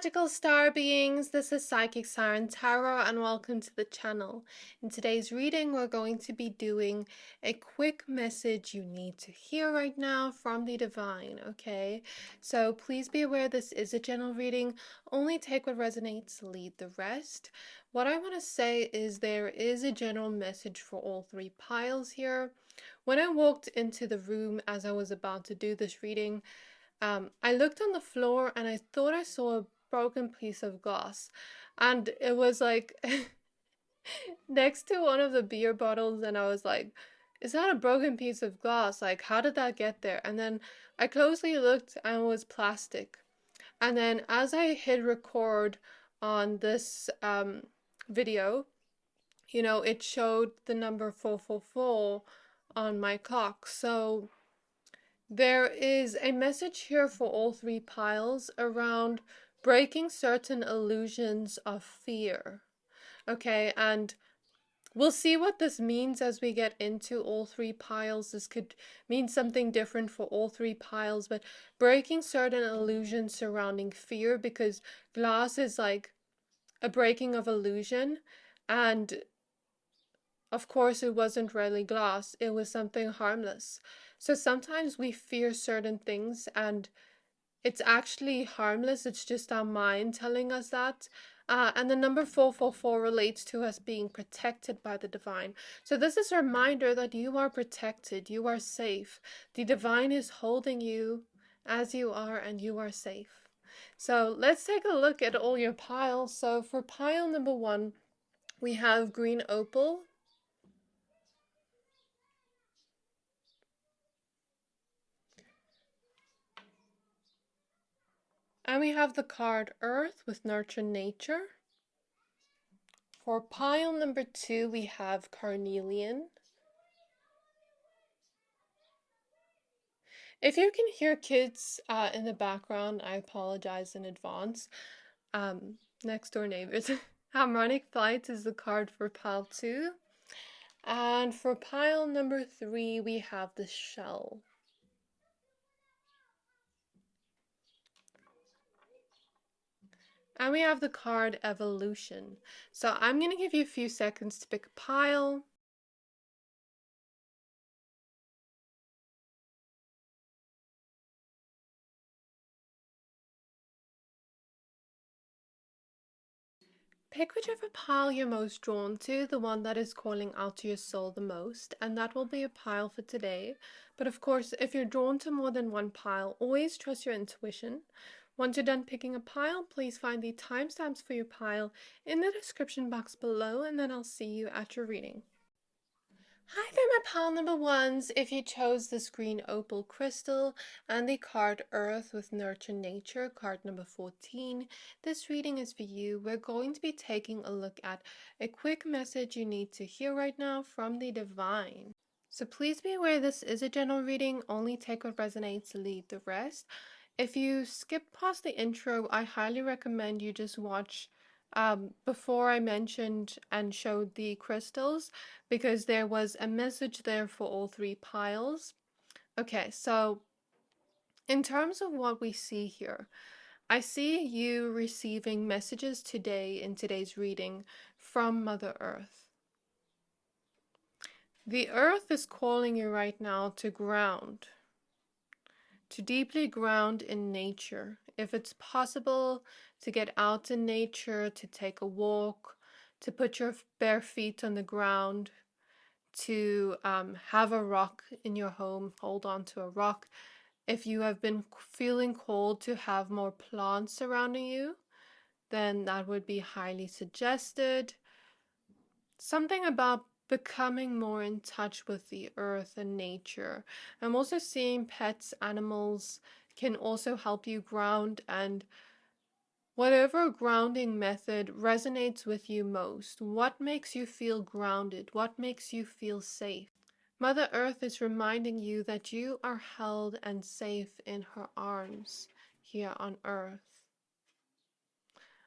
magical star beings, this is Psychic Siren Tarot and welcome to the channel. In today's reading we're going to be doing a quick message you need to hear right now from the divine, okay? So please be aware this is a general reading, only take what resonates, leave the rest. What I want to say is there is a general message for all three piles here. When I walked into the room as I was about to do this reading, I looked on the floor and I thought I saw a broken piece of glass, and it was like next to one of the beer bottles, and I was like, is that a broken piece of glass? Like, how did that get there? And then I closely looked and it was plastic. And then as I hit record on this video, you know, it showed the number 444 on my clock. So there is a message here for all three piles around breaking certain illusions of fear. Okay, and we'll see what this means as we get into all three piles. This could mean something different for all three piles, but breaking certain illusions surrounding fear, because glass is like a breaking of illusion, and of course it wasn't really glass, it was something harmless. So sometimes we fear certain things and it's actually harmless, it's just our mind telling us that. And the number 444 relates to us being protected by the divine. So this is a reminder that you are protected, you are safe. The divine is holding you as you are and you are safe. So let's take a look at all your piles. So for pile number 1, we have green opal. And we have the card Earth with Nurture Nature. For pile number 2, we have Carnelian. If you can hear kids in the background, I apologize in advance. Next door neighbors. Harmonic Flight is the card for pile 2. And for pile number 3, we have the Shell. And we have the card Evolution. So I'm going to give you a few seconds to pick a pile. Pick whichever pile you're most drawn to, the one that is calling out to your soul the most, and that will be a pile for today. But of course, if you're drawn to more than one pile, always trust your intuition. Once you're done picking a pile, please find the timestamps for your pile in the description box below, and then I'll see you at your reading. Hi there, my pile number 1s. If you chose this green opal crystal and the card Earth with Nurture Nature, card number 14, this reading is for you. We're going to be taking a look at a quick message you need to hear right now from the divine. So please be aware this is a general reading, only take what resonates, leave the rest. If you skip past the intro, I highly recommend you just watch before I mentioned and showed the crystals, because there was a message there for all three piles. Okay, so in terms of what we see here, I see you receiving messages today in today's reading from Mother Earth. The Earth is calling you right now to ground, to deeply ground in nature. If it's possible to get out in nature, to take a walk, to put your bare feet on the ground, to have a rock in your home, hold on to a rock. If you have been feeling cold, to have more plants surrounding you, then that would be highly suggested. Something about becoming more in touch with the earth and nature. I'm also seeing pets, animals can also help you ground, and whatever grounding method resonates with you most. What makes you feel grounded? What makes you feel safe? Mother Earth is reminding you that you are held and safe in her arms here on Earth.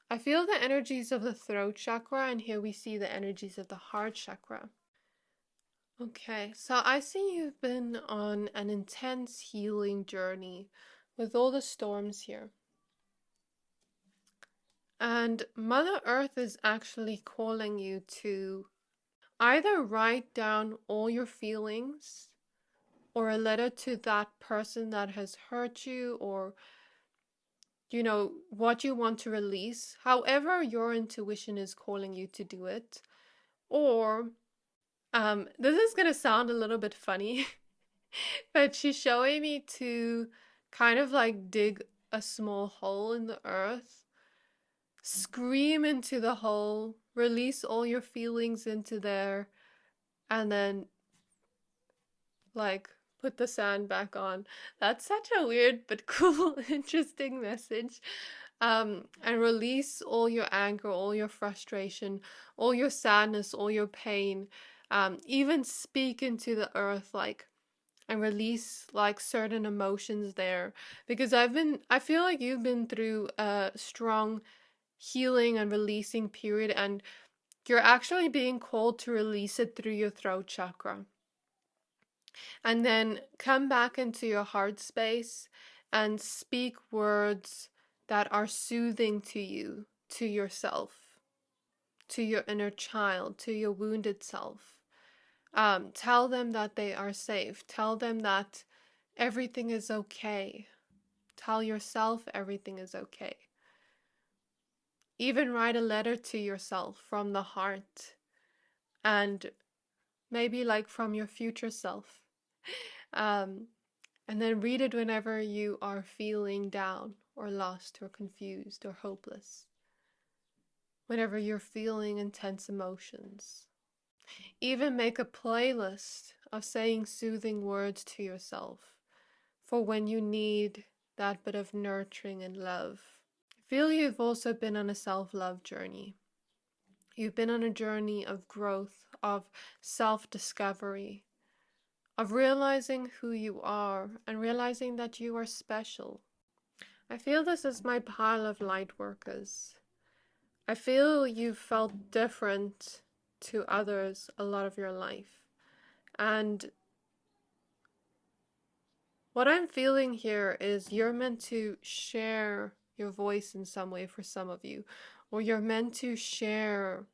I feel the energies of the throat chakra, and here we see the energies of the heart chakra. Okay, so I see you've been on an intense healing journey with all the storms here. And Mother Earth is actually calling you to either write down all your feelings or a letter to that person that has hurt you, or what you want to release, however your intuition is calling you to do it. Or this is going to sound a little bit funny, but she's showing me to kind of like dig a small hole in the earth, scream into the hole, release all your feelings into there, and then like put the sand back on. That's such a weird but cool, interesting message. And release all your anger, all your frustration, all your sadness, all your pain. Even speak into the earth, like, and release like certain emotions there. Because I feel like you've been through a strong healing and releasing period, and you're actually being called to release it through your throat chakra. And then come back into your heart space and speak words that are soothing to you, to yourself, to your inner child, to your wounded self. Tell them that they are safe. Tell them that everything is okay. Tell yourself everything is okay. Even write a letter to yourself from the heart, and maybe like from your future self. Um, and then read it whenever you are feeling down or lost or confused or hopeless. Whenever you're feeling intense emotions. Even make a playlist of saying soothing words to yourself for when you need that bit of nurturing and love. I feel you've also been on a self-love journey. You've been on a journey of growth, of self-discovery, of realizing who you are and realizing that you are special. I feel this is my pile of light workers. I feel you've felt different to others a lot of your life. And what I'm feeling here is you're meant to share your voice in some way for some of you, or you're meant to share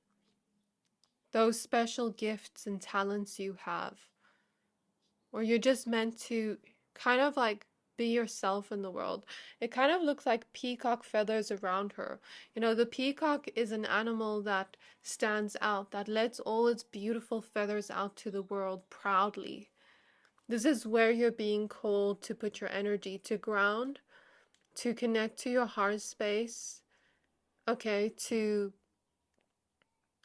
those special gifts and talents you have, or you're just meant to kind of like be yourself in the world. It kind of looks like peacock feathers around her. The peacock is an animal that stands out, that lets all its beautiful feathers out to the world proudly. This is where you're being called to put your energy, to ground, to connect to your heart space, okay, to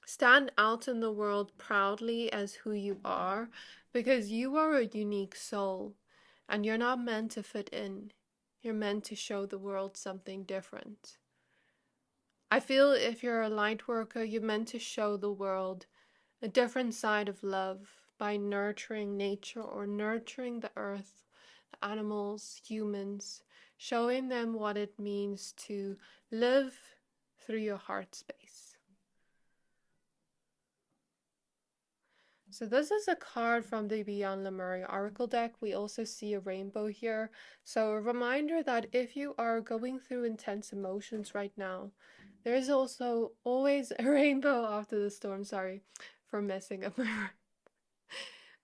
stand out in the world proudly as who you are, because you are a unique soul and you're not meant to fit in. You're meant to show the world something different. I feel if you're a light worker, you're meant to show the world a different side of love by nurturing nature or nurturing the earth, the animals, humans, showing them what it means to live through your heart space. So this is a card from the Beyond Lemuria Oracle deck. We also see a rainbow here. So a reminder that if you are going through intense emotions right now, there is also always a rainbow after the storm. Sorry for messing up my word.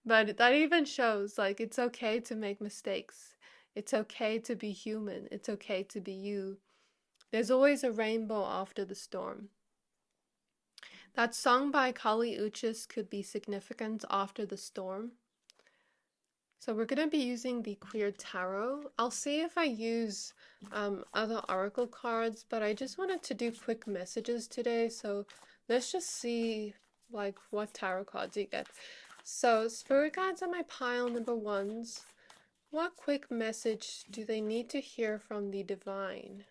But that even shows like it's okay to make mistakes. It's okay to be human. It's okay to be you. There's always a rainbow after the storm. That song by Kali Uchis could be significant after the storm. So we're going to be using the Queer Tarot. I'll see if I use other oracle cards, but I just wanted to do quick messages today. So let's just see like what tarot cards you get. So spirit guides on my pile number ones. What quick message do they need to hear from the divine?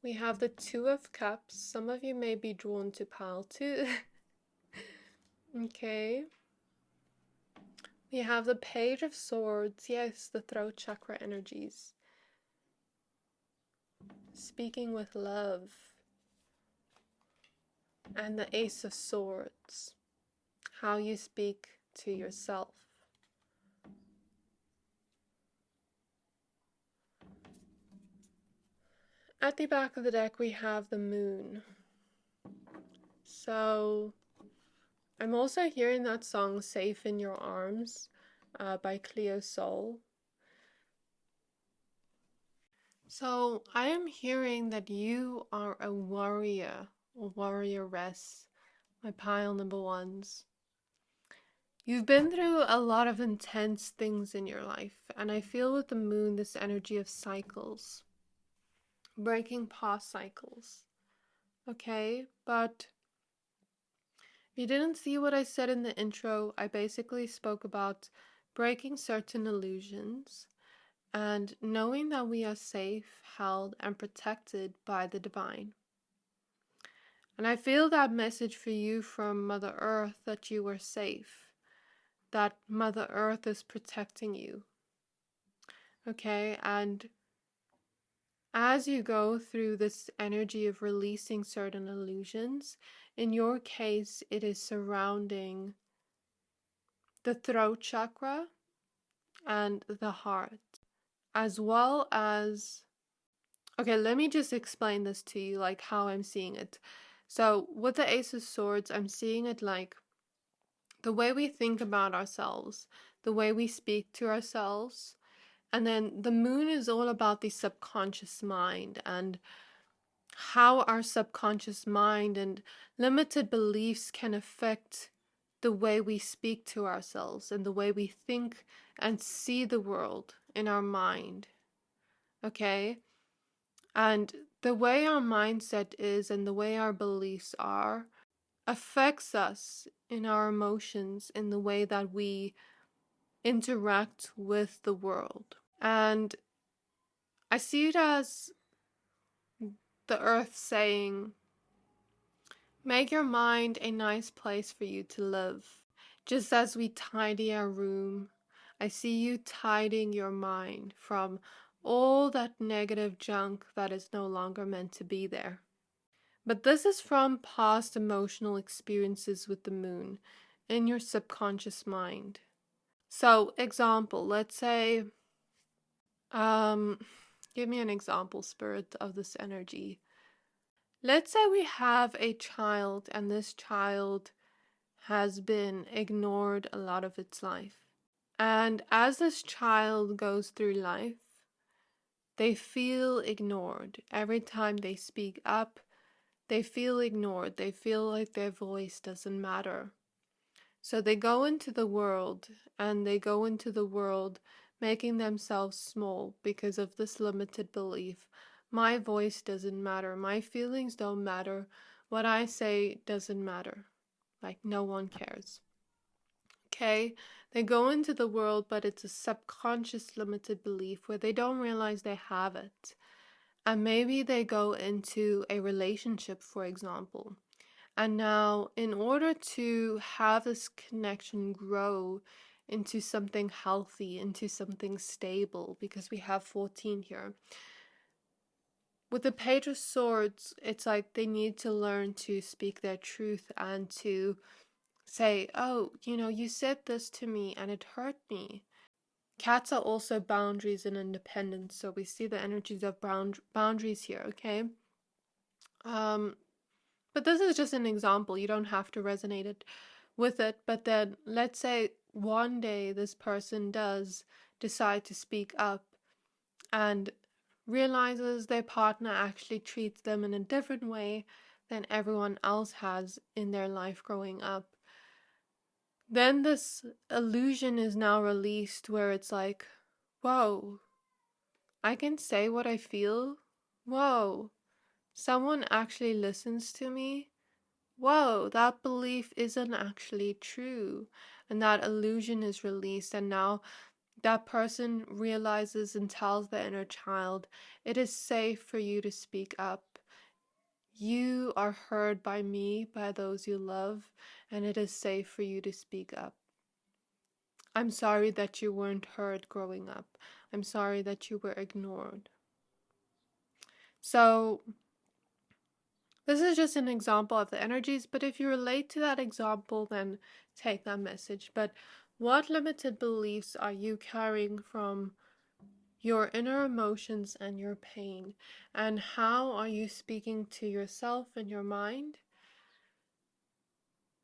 We have the Two of Cups. Some of you may be drawn to pile 2. Okay. We have the Page of Swords. Yes, the throat chakra energies. Speaking with love. And the Ace of Swords. How you speak to yourself. At the back of the deck, we have the moon. So I'm also hearing that song Safe in Your Arms by Cleo Soul. So I am hearing that you are a warrior or warrioress, my pile number ones. You've been through a lot of intense things in your life, and I feel with the moon this energy of cycles, breaking past cycles. Okay, but if you didn't see what I said in the intro, I basically spoke about breaking certain illusions and knowing that we are safe, held, and protected by the divine. And I feel that message for you from Mother Earth, that you are safe, that Mother Earth is protecting you. Okay, and as you go through this energy of releasing certain illusions, in your case, it is surrounding the throat chakra and the heart, as well as, okay, let me just explain this to you, like how I'm seeing it. So with the Ace of Swords, I'm seeing it like the way we think about ourselves, the way we speak to ourselves. And then the moon is all about the subconscious mind and how our subconscious mind and limited beliefs can affect the way we speak to ourselves and the way we think and see the world in our mind. Okay? And the way our mindset is and the way our beliefs are affects us in our emotions, in the way that we interact with the world. And I see it as the earth saying, make your mind a nice place for you to live. Just as we tidy our room, I see you tidying your mind from all that negative junk that is no longer meant to be there. But this is from past emotional experiences with the moon in your subconscious mind. So, example, let's say, give me an example, spirit, of this energy. Let's say we have a child and this child has been ignored a lot of its life. And as this child goes through life, they feel ignored. Every time they speak up, they feel ignored. They feel like their voice doesn't matter. So they go into the world, and they go into the world making themselves small because of this limited belief. My voice doesn't matter. My feelings don't matter. What I say doesn't matter. Like, no one cares. Okay? They go into the world, but it's a subconscious limited belief where they don't realize they have it. And maybe they go into a relationship, for example. And now, in order to have this connection grow into something healthy, into something stable, because we have 14 here, with the Page of Swords, it's like they need to learn to speak their truth and to say, oh, you said this to me and it hurt me. Cats are also boundaries and independence, so we see the energies of boundaries here, okay? But this is just an example. You don't have to resonate it with it. But then let's say one day this person does decide to speak up and realizes their partner actually treats them in a different way than everyone else has in their life growing up. Then this illusion is now released where it's like, whoa, I can say what I feel. Whoa, someone actually listens to me. Whoa, that belief isn't actually true. And that illusion is released. And now that person realizes and tells the inner child, it is safe for you to speak up. You are heard by me, by those you love, and it is safe for you to speak up. I'm sorry that you weren't heard growing up. I'm sorry that you were ignored. So, this is just an example of the energies, but if you relate to that example, then take that message. But what limited beliefs are you carrying from your inner emotions and your pain. And how are you speaking to yourself and your mind?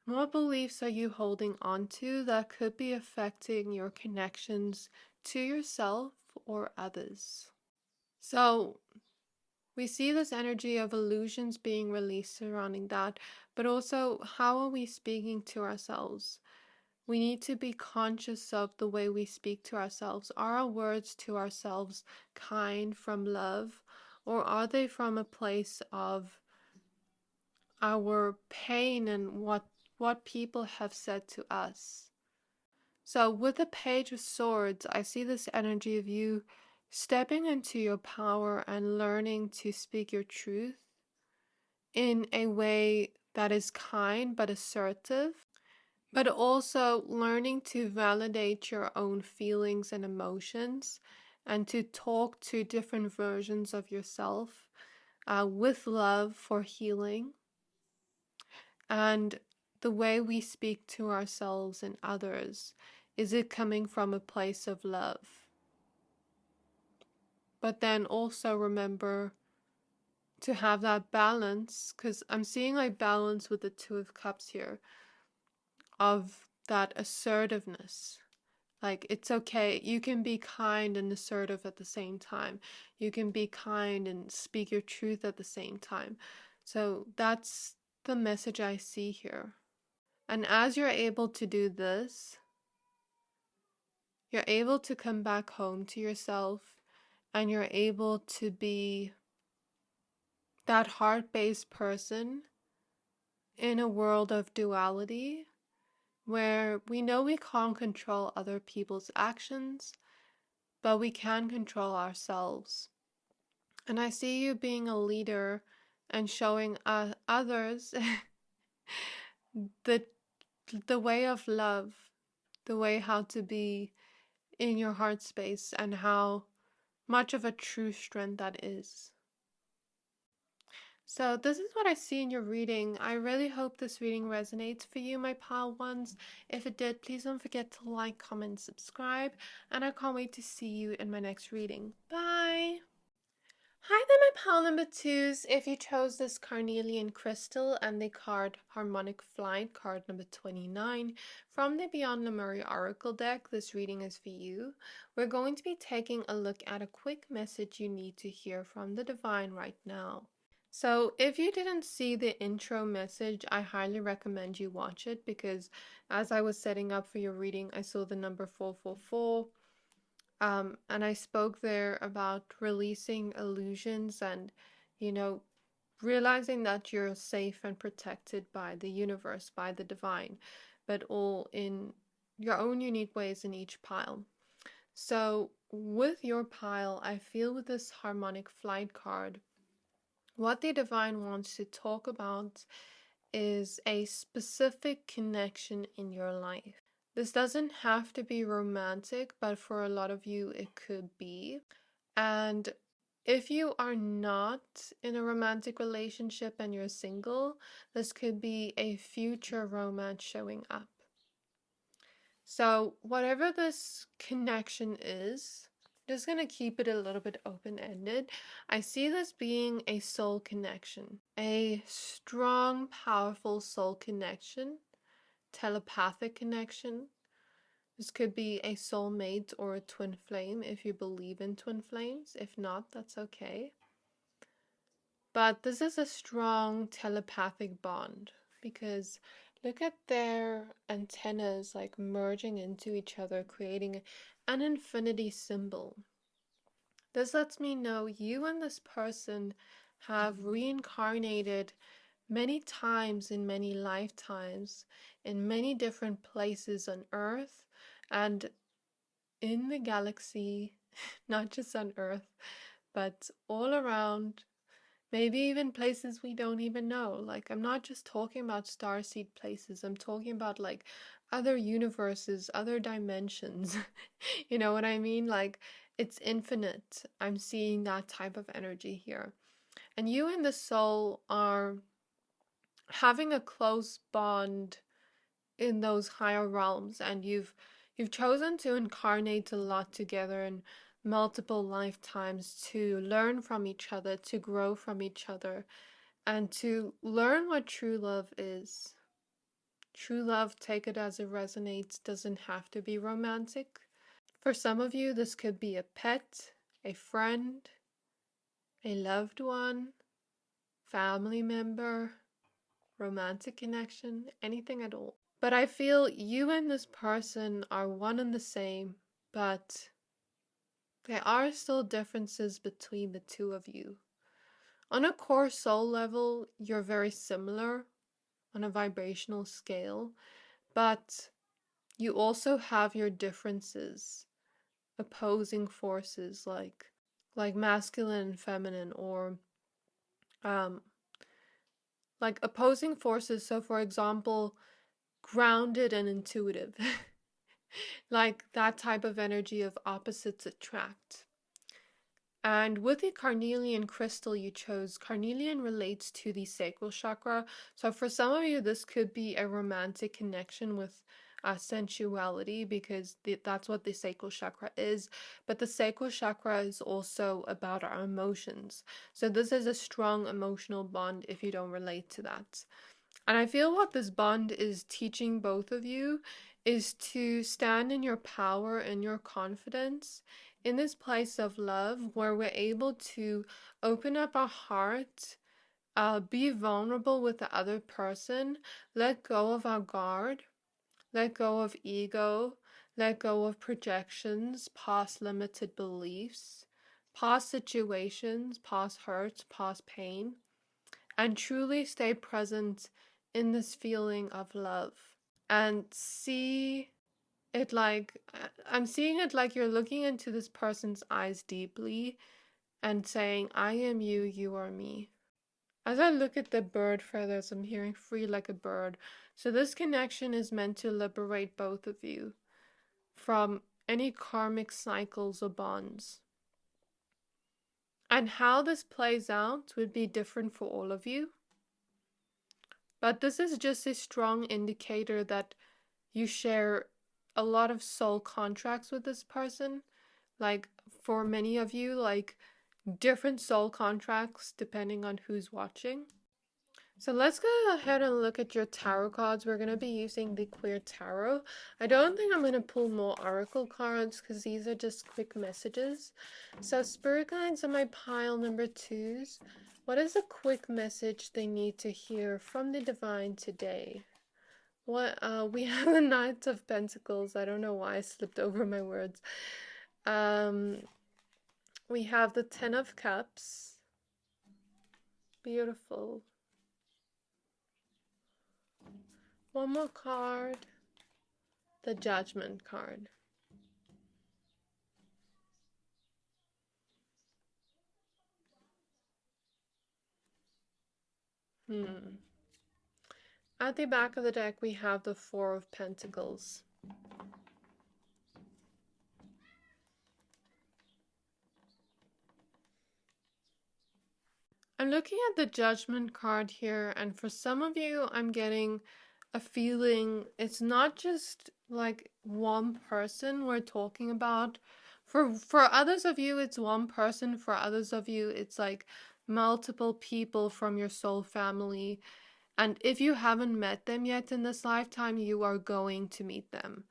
What beliefs are you holding on to that could be affecting your connections to yourself or others? So we see this energy of illusions being released surrounding that, but also how are we speaking to ourselves? We need to be conscious of the way we speak to ourselves. Are our words to ourselves kind from love, or are they from a place of our pain and what people have said to us? So with the Page of Swords, I see this energy of you stepping into your power and learning to speak your truth in a way that is kind but assertive, but also learning to validate your own feelings and emotions and to talk to different versions of yourself with love for healing. And the way we speak to ourselves and others, is it coming from a place of love? But then also remember to have that balance, because I'm seeing like balance with the Two of Cups here, of that assertiveness. Like, it's okay. You can be kind and assertive at the same time. You can be kind and speak your truth at the same time. So that's the message I see here. And as you're able to do this, you're able to come back home to yourself and you're able to be that heart-based person in a world of duality where we know we can't control other people's actions, but we can control ourselves. And I see you being a leader and showing others the the way of love, the way how to be in your heart space, and how much of a true strength that is. So this is what I see in your reading. I really hope this reading resonates for you, my pile ones. If it did, please don't forget to like, comment, subscribe, and I can't wait to see you in my next reading. Bye! Hi there, my pile number twos. If you chose this Carnelian crystal and the card Harmonic Flight, card number 29, from the Beyond Lemuria Oracle deck, this reading is for you. We're going to be taking a look at a quick message you need to hear from the divine right now. So if you didn't see the intro message, I highly recommend you watch it, because as I was setting up for your reading, I saw the number 444. And I spoke there about releasing illusions and, realizing that you're safe and protected by the universe, by the divine, but all in your own unique ways in each pile. So with your pile, I feel with this Harmonic Flight card, what the divine wants to talk about is a specific connection in your life. This doesn't have to be romantic, but for a lot of you, it could be. And if you are not in a romantic relationship and you're single, this could be a future romance showing up. So whatever this connection is, I'm just going to keep it a little bit open-ended. I see this being a soul connection, a strong, powerful soul connection, telepathic connection. This could be a soulmate or a twin flame if you believe in twin flames. If not, that's okay. But this is a strong telepathic bond, because look at their antennas like merging into each other, creating an infinity symbol. This lets me know you and this person have reincarnated many times in many lifetimes, in many different places on Earth and in the galaxy, not just on Earth, but all around. Maybe even places we don't even know. Like, I'm not just talking about starseed places. I'm talking about like other universes, other dimensions. You know what I mean? Like, it's infinite. I'm seeing that type of energy here. And you and the soul are having a close bond in those higher realms, and you've chosen to incarnate a lot together, and multiple lifetimes to learn from each other, to grow from each other, and to learn what true love is. True love, take it as it resonates, doesn't have to be romantic. For some of you, this could be a pet, a friend, a loved one, family member, romantic connection, anything at all. But I feel you and this person are one and the same, but there are still differences between the two of you. On a core soul level, you're very similar on a vibrational scale, but you also have your differences, opposing forces like masculine and feminine, or um like opposing forces. So for example, grounded and intuitive. Like that type of energy of opposites attract. And with the carnelian crystal you chose, carnelian relates to the sacral chakra. So for some of you, this could be a romantic connection with sensuality, because that's what the sacral chakra is. But the sacral chakra is also about our emotions. So this is a strong emotional bond if you don't relate to that. And I feel what this bond is teaching both of you is to stand in your power and your confidence in this place of love, where we're able to open up our heart, be vulnerable with the other person, let go of our guard, let go of ego, let go of projections, past limited beliefs, past situations, past hurts, past pain, and truly stay present in this feeling of love. And see it like, I'm seeing it like you're looking into this person's eyes deeply and saying, I am you, you are me. As I look at the bird feathers, I'm hearing free like a bird. So this connection is meant to liberate both of you from any karmic cycles or bonds. And how this plays out would be different for all of you. But this is just a strong indicator that you share a lot of soul contracts with this person. Like for many of you, like different soul contracts depending on who's watching. So let's go ahead and look at your tarot cards. We're going to be using the Queer Tarot. I don't think I'm going to pull more oracle cards because these are just quick messages. So spirit guides on my pile number 2s. What is a quick message they need to hear from the divine today? What we have the Knight of Pentacles. I don't know why I slipped over my words. We have the Ten of Cups. Beautiful. One more card. The Judgment card. At the back of the deck, we have the Four of Pentacles. I'm looking at the Judgment card here, and for some of you, I'm getting a feeling it's not just like one person we're talking about. For others of you, it's one person. For others of you, it's like multiple people from your soul family. And if you haven't met them yet in this lifetime, you are going to meet them.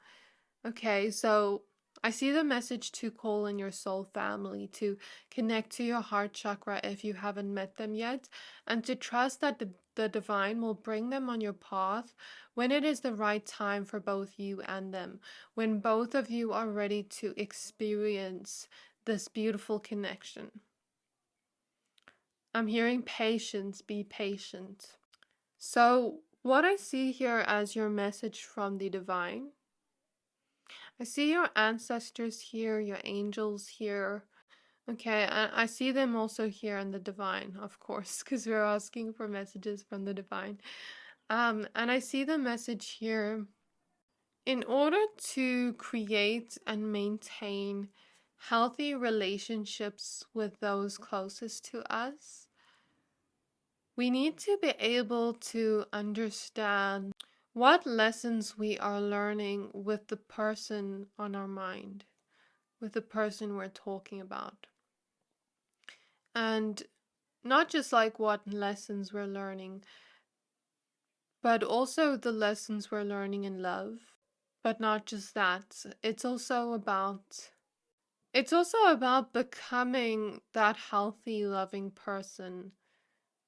Okay, so I see the message to call in your soul family, to connect to your heart chakra if you haven't met them yet, and to trust that the divine will bring them on your path when it is the right time for both you and them, when both of you are ready to experience this beautiful connection. I'm hearing patience, be patient. So what I see here as your message from the divine, I see your ancestors here, your angels here. Okay, I see them also here in the divine, of course, because we're asking for messages from the divine. And I see the message here. In order to create and maintain healthy relationships with those closest to us, we need to be able to understand what lessons we are learning with the person on our mind, with the person we're talking about. And not just like what lessons we're learning, but also the lessons we're learning in love. But not just that. It's also about becoming that healthy, loving person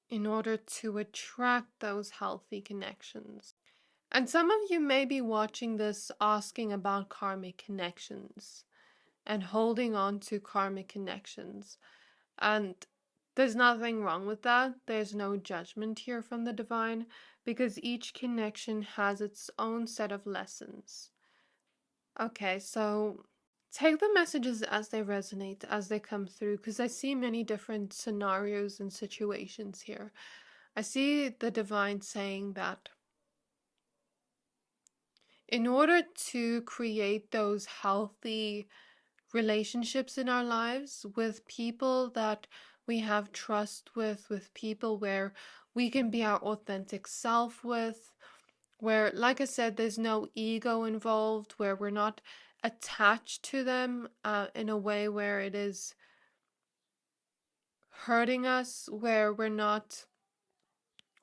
in order to attract those healthy connections. And some of you may be watching this asking about karmic connections and holding on to karmic connections. And there's nothing wrong with that. There's no judgment here from the divine, because each connection has its own set of lessons. Okay, so take the messages as they resonate, as they come through, because I see many different scenarios and situations here. I see the divine saying that in order to create those healthy relationships in our lives with people that we have trust with people where we can be our authentic self with, where, like I said, there's no ego involved, where we're not attached to them in a way where it is hurting us, where we're not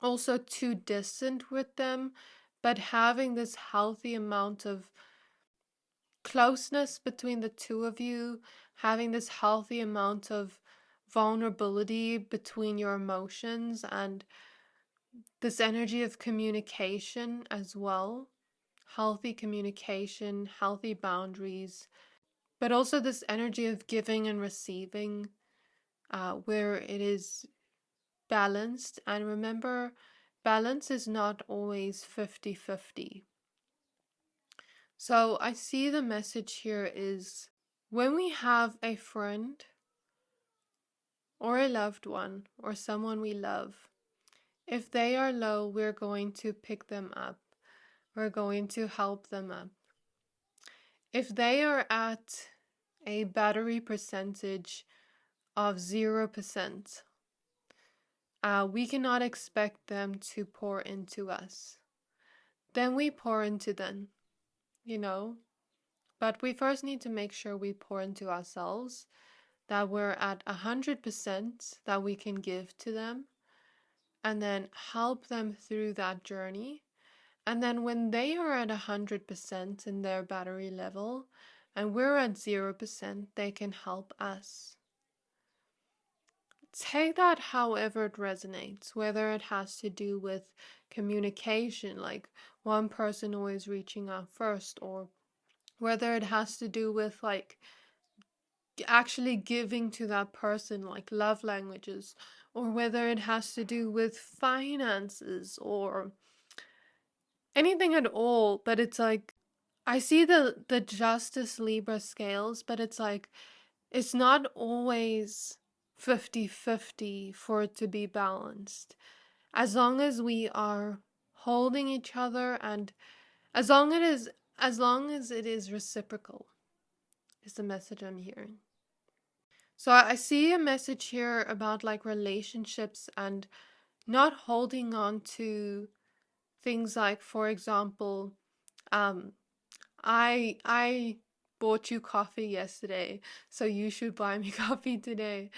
also too distant with them, but having this healthy amount of closeness between the two of you, having this healthy amount of vulnerability between your emotions, and this energy of communication as well. Healthy communication, healthy boundaries, but also this energy of giving and receiving, where it is balanced. And remember, balance is not always 50-50. So I see the message here is when we have a friend or a loved one or someone we love, if they are low, we're going to pick them up. We're going to help them up. If they are at a battery percentage of 0%, we cannot expect them to pour into us. Then we pour into them, But we first need to make sure we pour into ourselves, that we're at 100% that we can give to them, and then help them through that journey. And then when they are at 100% in their battery level, and we're at 0%, they can help us. Take that however it resonates, whether it has to do with communication, like one person always reaching out first, or whether it has to do with like actually giving to that person, like love languages, or whether it has to do with finances or anything at all. But it's like, I see the Justice Libra scales, but it's like, it's not always 50-50 for it to be balanced. As long as we are holding each other, and as long as it is reciprocal, is the message I'm hearing. So I see a message here about like relationships and not holding on to things like, for example, I bought you coffee yesterday, so you should buy me coffee today.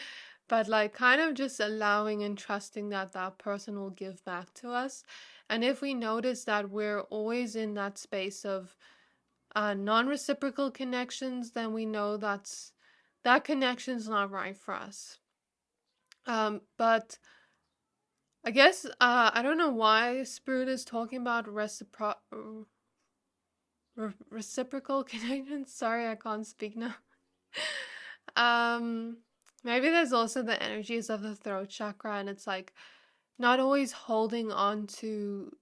But like kind of just allowing and trusting that that person will give back to us. And if we notice that we're always in that space of non-reciprocal connections, then we know that connection's not right for us. But I guess I don't know why Spirit is talking about reciprocal connections. Sorry, I can't speak now. Maybe there's also the energies of the throat chakra, and it's like not always holding on to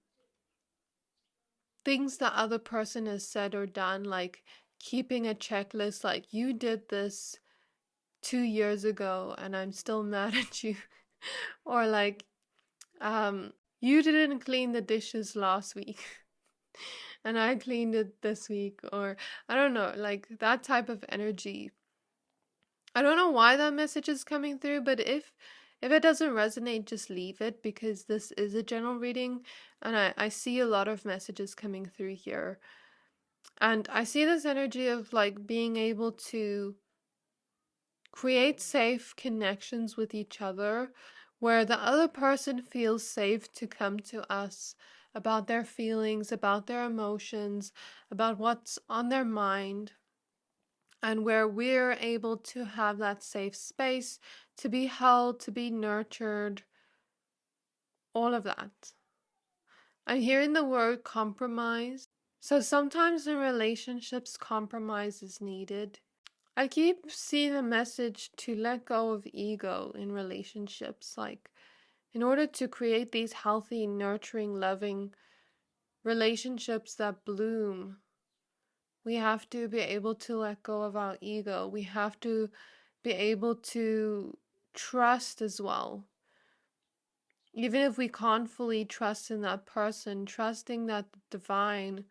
things the other person has said or done, like keeping a checklist, like you did this 2 years ago and I'm still mad at you. Or like, you didn't clean the dishes last week and I cleaned it this week. Or I don't know, like that type of energy. I don't know why that message is coming through, but if it doesn't resonate, just leave it, because this is a general reading and I see a lot of messages coming through here. And I see this energy of like being able to create safe connections with each other where the other person feels safe to come to us about their feelings, about their emotions, about what's on their mind, and where we're able to have that safe space to be held, to be nurtured, all of that. I'm hearing the word compromise. So sometimes in relationships, compromise is needed. I keep seeing a message to let go of ego in relationships. Like, in order to create these healthy, nurturing, loving relationships that bloom, we have to be able to let go of our ego. We have to be able to trust as well. Even if we can't fully trust in that person, trusting that the divine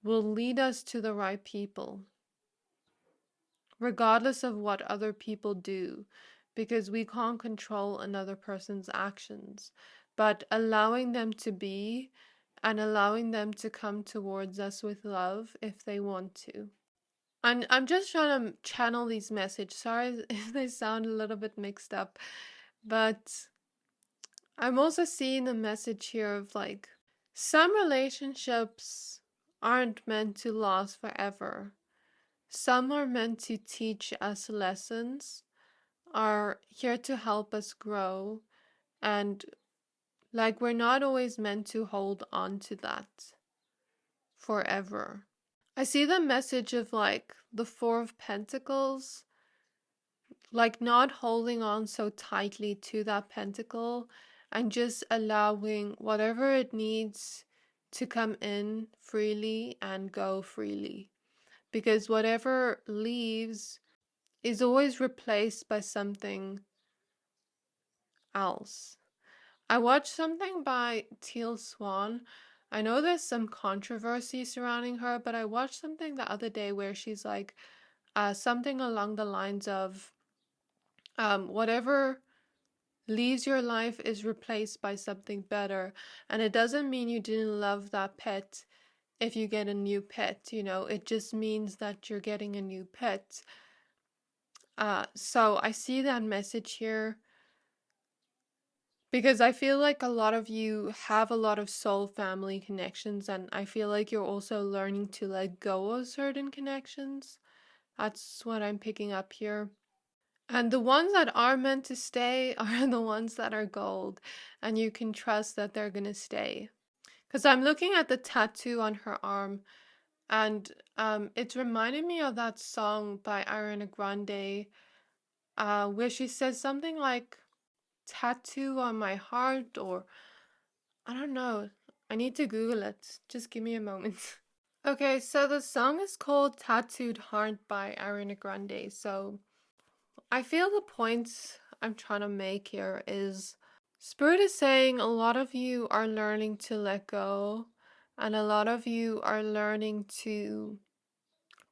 will lead us to the right people, regardless of what other people do, because we can't control another person's actions, but allowing them to be and allowing them to come towards us with love if they want to. And I'm just trying to channel these messages. Sorry if they sound a little bit mixed up, but I'm also seeing a message here of like, some relationships aren't meant to last forever. Some are meant to teach us lessons, are here to help us grow, and like we're not always meant to hold on to that forever. I see the message of like the Four of Pentacles, like not holding on so tightly to that pentacle and just allowing whatever it needs to come in freely and go freely. Because whatever leaves is always replaced by something else. I watched something by Teal Swan. I know there's some controversy surrounding her, but I watched something the other day where she's like, something along the lines of, whatever leaves your life is replaced by something better. And it doesn't mean you didn't love that pet if you get a new pet, you know, it just means that you're getting a new pet. So I see that message here because I feel like a lot of you have a lot of soul family connections, and I feel like you're also learning to let go of certain connections. That's what I'm picking up here. And the ones that are meant to stay are the ones that are gold, and you can trust that they're gonna stay. Because I'm looking at the tattoo on her arm, and it's reminding me of that song by Ariana Grande, where she says something like tattoo on my heart, or I don't know. I need to Google it. Just give me a moment. Okay, so the song is called Tattooed Heart by Ariana Grande. So I feel the point I'm trying to make here is Spirit is saying a lot of you are learning to let go, and a lot of you are learning to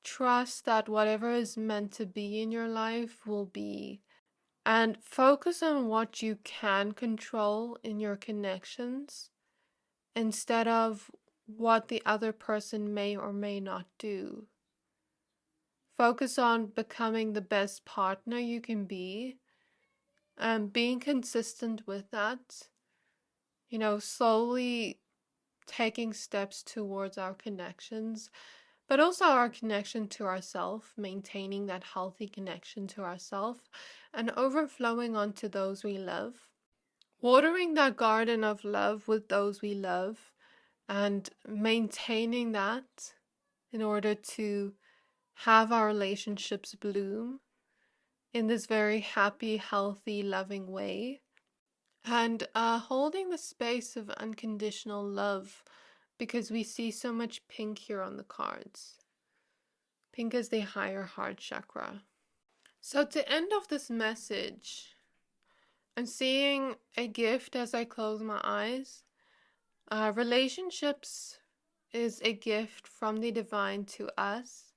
trust that whatever is meant to be in your life will be. And focus on what you can control in your connections instead of what the other person may or may not do. Focus on becoming the best partner you can be and being consistent with that. You know, slowly taking steps towards our connections, but also our connection to ourselves, maintaining that healthy connection to ourselves and overflowing onto those we love. Watering that garden of love with those we love and maintaining that in order to have our relationships bloom in this very happy, healthy, loving way. And holding the space of unconditional love, because we see so much pink here on the cards. Pink is the higher heart chakra. So to end off this message, I'm seeing a gift as I close my eyes. Relationships is a gift from the divine to us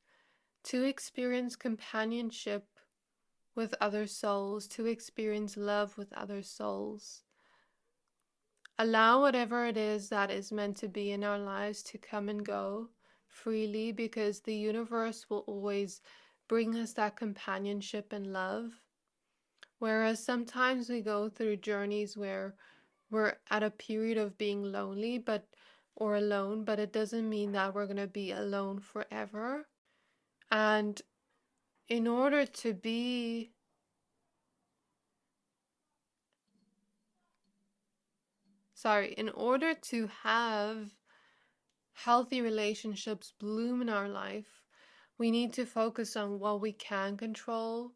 to experience companionship with other souls, to experience love with other souls. Allow whatever it is that is meant to be in our lives to come and go freely, because the universe will always bring us that companionship and love. Whereas sometimes we go through journeys where we're at a period of being lonely, or alone, but it doesn't mean that we're going to be alone forever. And in order to be in order to have healthy relationships bloom in our life, we need to focus on what we can control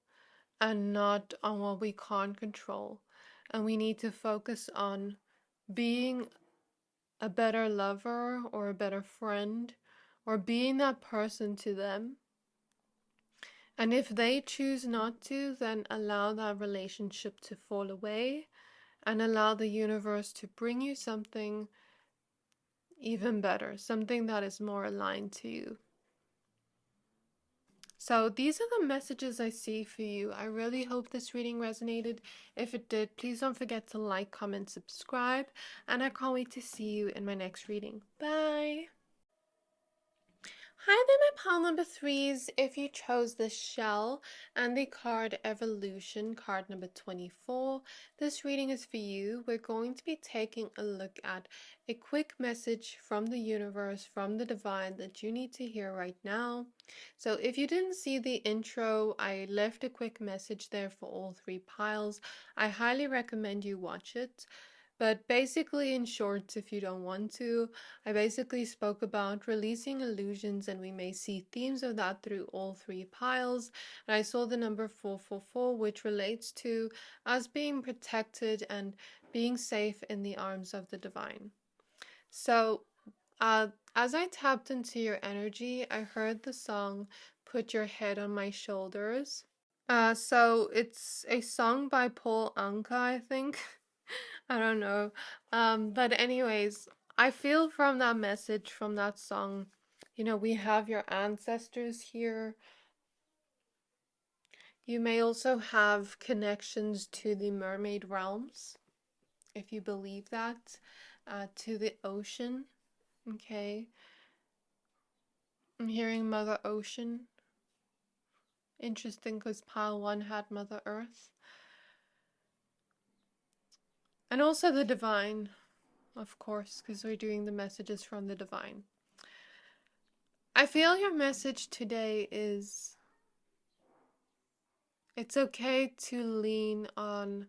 and not on what we can't control. And we need to focus on being a better lover or a better friend, or being that person to them. And if they choose not to, then allow that relationship to fall away and allow the universe to bring you something even better, something that is more aligned to you. So these are the messages I see for you. I really hope this reading resonated. If it did, please don't forget to like, comment, subscribe, and I can't wait to see you in my next reading. Bye! Hi there, my pile number threes. If you chose the shell and the card Evolution, card number 24, this reading is for you. We're going to be taking a look at a quick message from the universe, from the divine, that you need to hear right now. So if you didn't see the intro, I left a quick message there for all three piles. I highly recommend you watch it. But basically, in short, if you don't want to, I basically spoke about releasing illusions, and we may see themes of that through all three piles. And I saw the number 444, which relates to us being protected and being safe in the arms of the divine. So, as I tapped into your energy, I heard the song Put Your Head on My Shoulders. So it's a song by Paul Anka, I think. I don't know. But anyways, I feel from that message, from that song, we have your ancestors here. You may also have connections to the mermaid realms, if you believe that, to the ocean. Okay. I'm hearing Mother Ocean. Interesting, because pile 1 had Mother Earth. And also the divine, of course, because we're doing the messages from the divine. I feel your message today is it's okay to lean on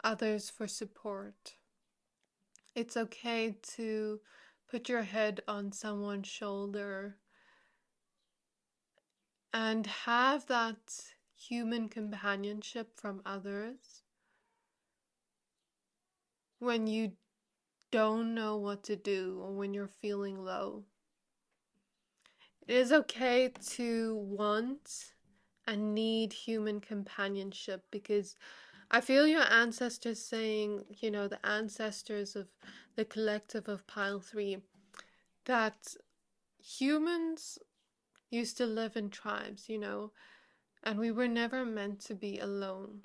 others for support. It's okay to put your head on someone's shoulder and have that human companionship from others when you don't know what to do or when you're feeling low. It is okay to want and need human companionship, because I feel your ancestors saying, the ancestors of the collective of pile 3, that humans used to live in tribes, and we were never meant to be alone.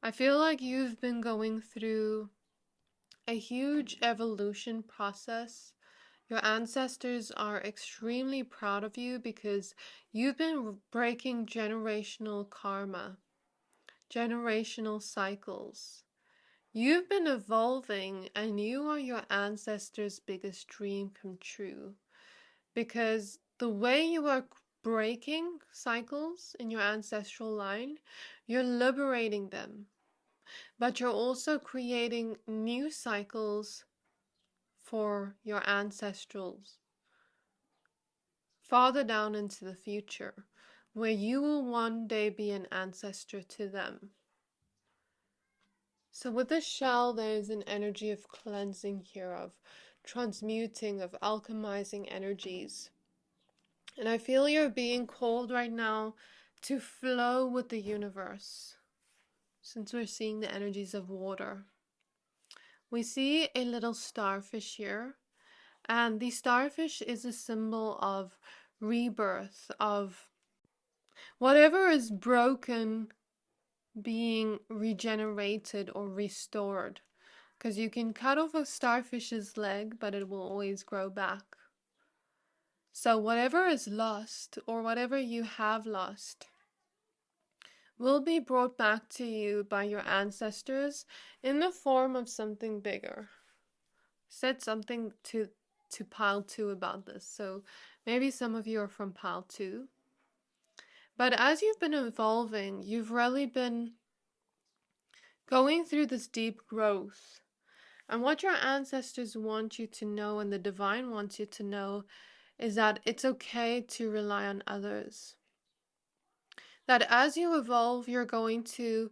I feel like you've been going through a huge evolution process. Your ancestors are extremely proud of you because you've been breaking generational karma, generational cycles. You've been evolving, and you are your ancestors' biggest dream come true, because the way you are breaking cycles in your ancestral line, you're liberating them, but you're also creating new cycles for your ancestrals farther down into the future, where you will one day be an ancestor to them. So with the shell, there's an energy of cleansing here, of transmuting, of alchemizing energies. And I feel you're being called right now to flow with the universe, since we're seeing the energies of water. We see a little starfish here, and the starfish is a symbol of rebirth, of whatever is broken being regenerated or restored. Because you can cut off a starfish's leg, but it will always grow back. So whatever is lost, or whatever you have lost, will be brought back to you by your ancestors in the form of something bigger. Said something to pile 2 about this, so maybe some of you are from pile 2. But as you've been evolving, you've really been going through this deep growth. And what your ancestors want you to know and the divine wants you to know is that it's okay to rely on others. That as you evolve, you're going to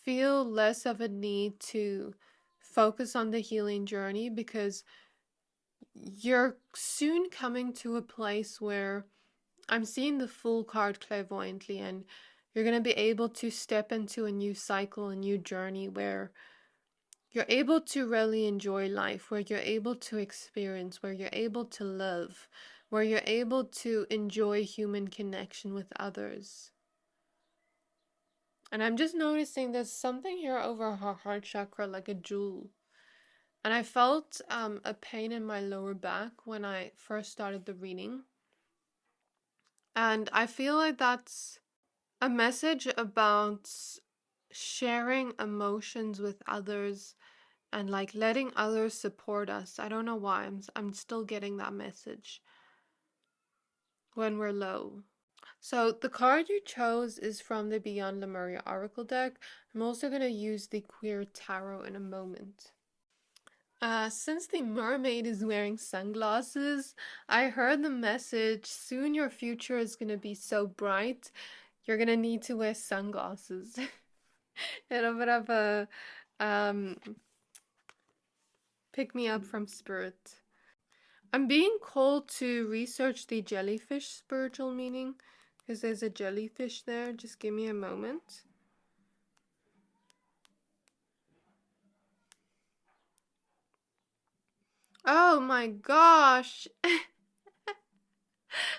feel less of a need to focus on the healing journey, because you're soon coming to a place where I'm seeing the full card clairvoyantly, and you're going to be able to step into a new cycle, a new journey where you're able to really enjoy life, where you're able to experience, where you're able to live, where you're able to enjoy human connection with others. And I'm just noticing there's something here over her heart chakra, like a jewel. And I felt a pain in my lower back when I first started the reading. And I feel like that's a message about sharing emotions with others and like letting others support us. I don't know why. I'm still getting that message when we're low. So the card you chose is from the Beyond Lemuria Oracle deck. I'm also going to use the Queer Tarot in a moment. Since the mermaid is wearing sunglasses, I heard the message, soon your future is going to be so bright, you're going to need to wear sunglasses. A little bit of a pick me up from spirit. I'm being called to research the jellyfish spiritual meaning, because there's a jellyfish there. Just give me a moment. Oh my gosh!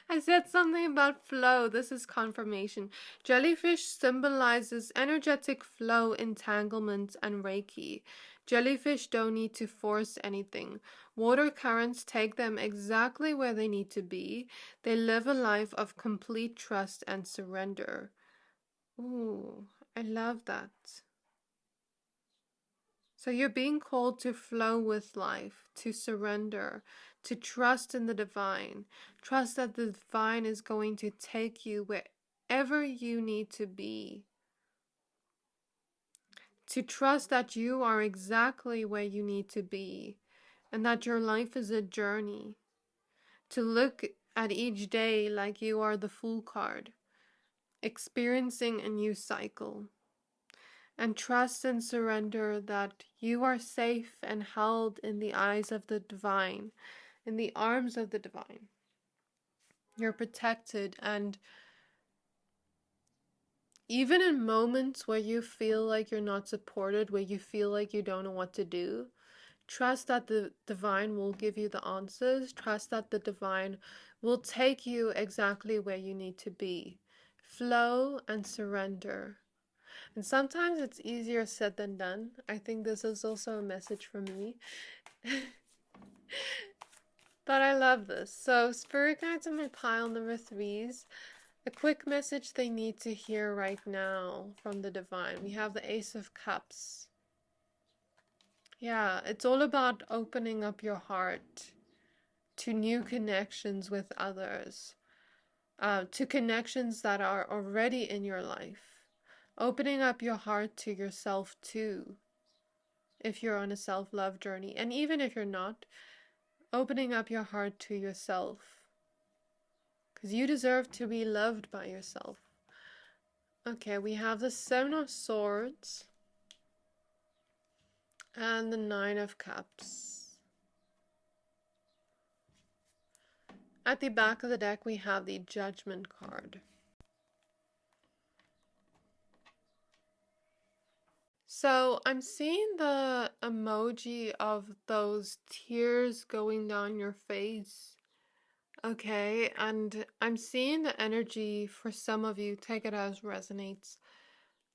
I said something about flow. This is confirmation. Jellyfish symbolizes energetic flow, entanglement, and Reiki. Jellyfish don't need to force anything. Water currents take them exactly where they need to be. They live a life of complete trust and surrender. Ooh, I love that. So you're being called to flow with life, to surrender, to trust in the divine. Trust that the divine is going to take you wherever you need to be. To trust that you are exactly where you need to be, and that your life is a journey. To look at each day like you are the Fool card, experiencing a new cycle. And trust and surrender that you are safe and held in the eyes of the divine, in the arms of the divine. You're protected, and even in moments where you feel like you're not supported, where you feel like you don't know what to do, trust that the divine will give you the answers. Trust that the divine will take you exactly where you need to be. Flow and surrender. And sometimes it's easier said than done. I think this is also a message for me. But I love this. So spirit guides on my pile number 3s. A quick message they need to hear right now from the divine. We have the Ace of Cups. Yeah, it's all about opening up your heart to new connections with others, to connections that are already in your life. Opening up your heart to yourself too, if you're on a self-love journey. And even if you're not, opening up your heart to yourself. Because you deserve to be loved by yourself. Okay, we have the 7 of Swords and the 9 of Cups. At the back of the deck, we have the Judgment card. So I'm seeing the emoji of those tears going down your face. Okay, and I'm seeing the energy for some of you, take it as resonates.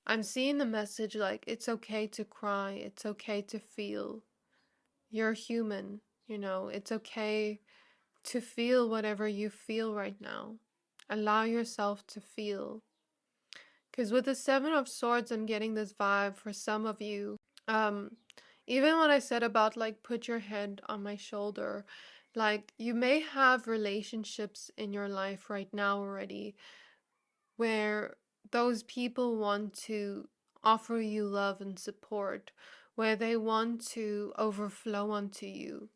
I'm seeing the message like it's okay to cry, it's okay to feel. You're human, you know, it's okay to feel whatever you feel right now. Allow yourself to feel. Because with the Seven of Swords, I'm getting this vibe for some of you. Even what I said about like put your head on my shoulder, like you may have relationships in your life right now already where those people want to offer you love and support, where they want to overflow onto you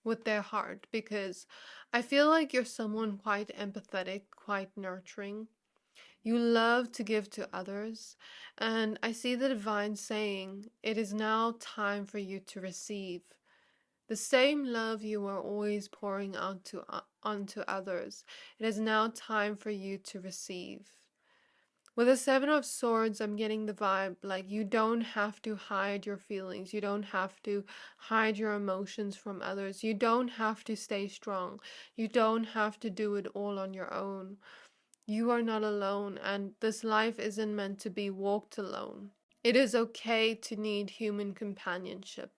with their heart, because I feel like you're someone quite empathetic, quite nurturing. You love to give to others, and I see the divine saying, it is now time for you to receive. The same love you are always pouring out onto others, it is now time for you to receive. With the Seven of Swords, I'm getting the vibe like you don't have to hide your feelings. You don't have to hide your emotions from others. You don't have to stay strong. You don't have to do it all on your own. You are not alone, and this life isn't meant to be walked alone. It is okay to need human companionship,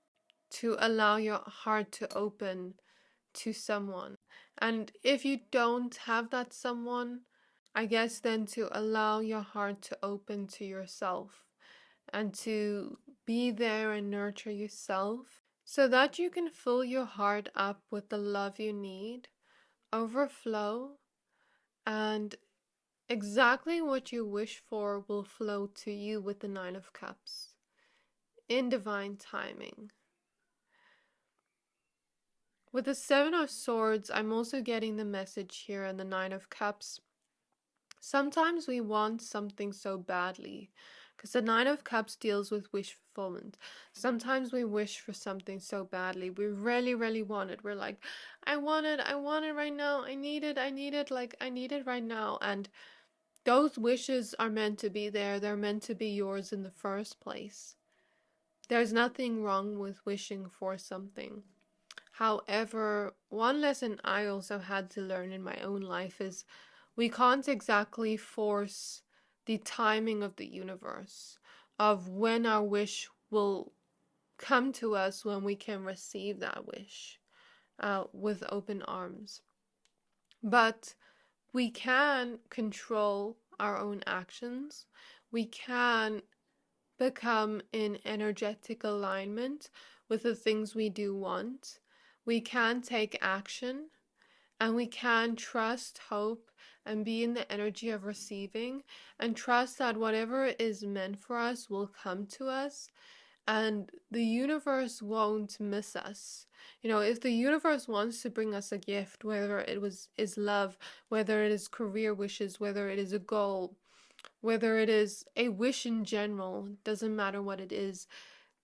to allow your heart to open to someone. And if you don't have that someone, I guess then to allow your heart to open to yourself and to be there and nurture yourself so that you can fill your heart up with the love you need, overflow, and exactly what you wish for will flow to you with the Nine of Cups in divine timing. With the Seven of Swords, I'm also getting the message here in the Nine of Cups. Sometimes we want something so badly, because the Nine of Cups deals with wish fulfillment. Sometimes we wish for something so badly. We really, really want it. We're like, I want it right now. I need it, like, I need it right now. And those wishes are meant to be there. They're meant to be yours in the first place. There's nothing wrong with wishing for something. However, one lesson I also had to learn in my own life is we can't exactly force the timing of the universe, of when our wish will come to us, when we can receive that wish with open arms. But we can control our own actions. We can become in energetic alignment with the things we do want. We can take action, and we can trust, hope, and be in the energy of receiving, and trust that whatever is meant for us will come to us, and the universe won't miss us. You know, if the universe wants to bring us a gift, whether is love, whether it is career wishes, whether it is a goal, whether it is a wish in general, doesn't matter what it is,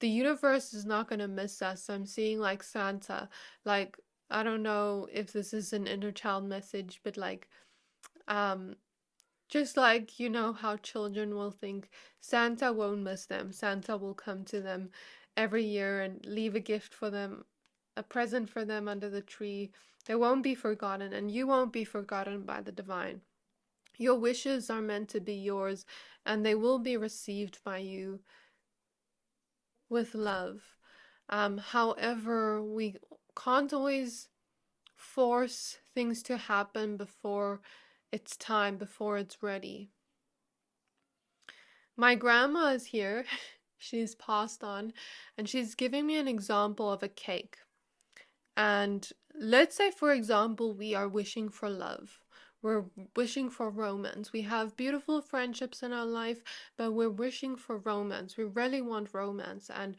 the universe is not going to miss us. I'm seeing like Santa, like, I don't know if this is an inner child message, but like, just like, you know, how children will think Santa won't miss them. Santa will come to them every year and leave a gift for them, a present for them under the tree. They won't be forgotten, and you won't be forgotten by the divine. Your wishes are meant to be yours, and they will be received by you with love. However, we can't always force things to happen before it's time, before it's ready. My grandma is here. She's passed on, and she's giving me an example of a cake. And let's say, for example, we are wishing for love. We're wishing for romance. We have beautiful friendships in our life, but we're wishing for romance. We really want romance, and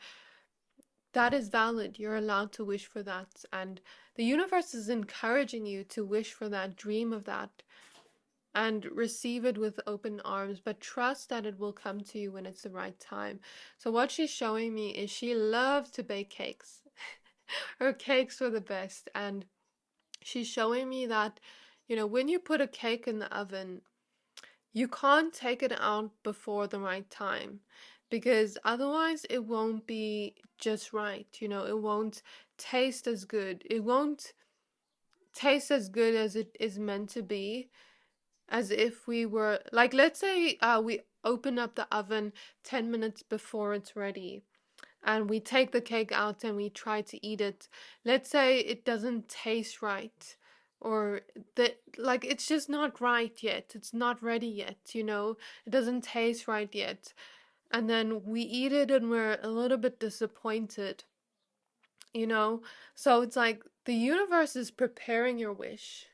that is valid. You're allowed to wish for that. And the universe is encouraging you to wish for that, dream of that, and receive it with open arms, but trust that it will come to you when it's the right time. So what she's showing me is she loves to bake cakes. Her cakes are the best. And she's showing me that, you know, when you put a cake in the oven, you can't take it out before the right time, because otherwise it won't be just right. You know, it won't taste as good. It won't taste as good as it is meant to be, as if we were, like, let's say we open up the oven 10 minutes before it's ready, and we take the cake out and we try to eat it. Let's say it doesn't taste right or that, like, it's just not right yet. It's not ready yet, you know? It doesn't taste right yet. And then we eat it and we're a little bit disappointed, you know? So it's like the universe is preparing your wish.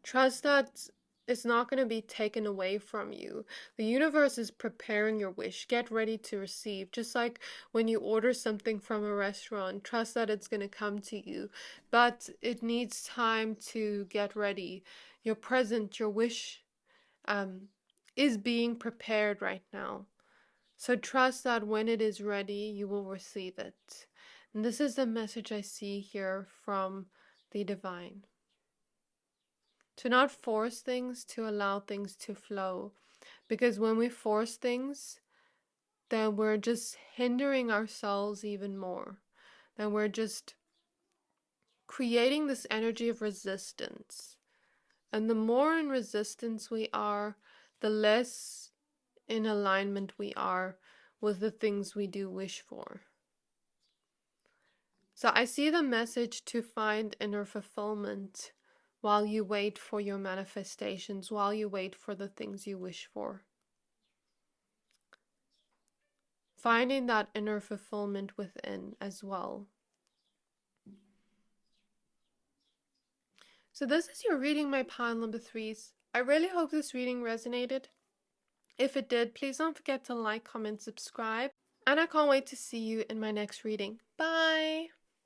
Trust that it's not going to be taken away from you. The universe is preparing your wish. Get ready to receive. Just like when you order something from a restaurant, trust that it's going to come to you. But it needs time to get ready. Your present, your wish, is being prepared right now. So trust that when it is ready, you will receive it. And this is the message I see here from the divine. To not force things, to allow things to flow. Because when we force things, then we're just hindering ourselves even more. Then we're just creating this energy of resistance. And the more in resistance we are, the less in alignment we are with the things we do wish for. So I see the message to find inner fulfillment while you wait for your manifestations, while you wait for the things you wish for. Finding that inner fulfillment within as well. So this is your reading, my pile number 3s. I really hope this reading resonated. If it did, please don't forget to like, comment, subscribe. And I can't wait to see you in my next reading. Bye!